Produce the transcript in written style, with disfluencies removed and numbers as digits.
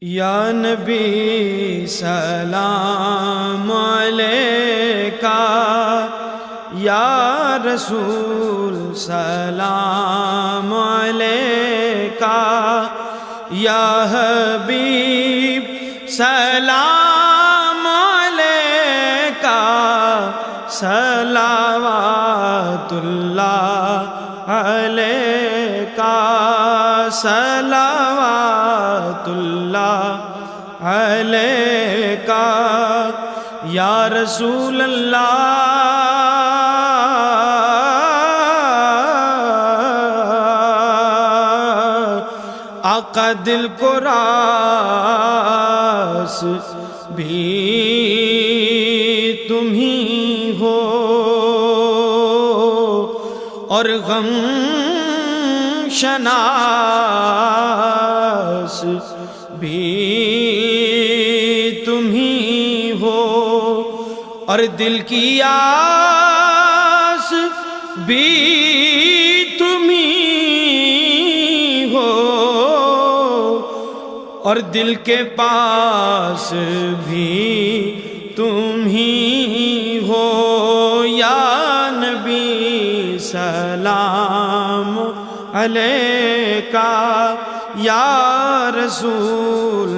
یا نبی سلام علیکہ، یا رسول سلام علیکہ، یا حبیب سلام علیکہ، صلوات اللہ علیکہ، صلوات اللہ علیکہ، یا رسول اللہ، آقا دل کو راس بھی تم ہی ہو اور غم شناس بھی تم ہی ہو اور دل کی آس بھی تم ہی ہو اور دل کے پاس بھی تم ہی ہو، یا نبی سلام علیکہ، یا رسول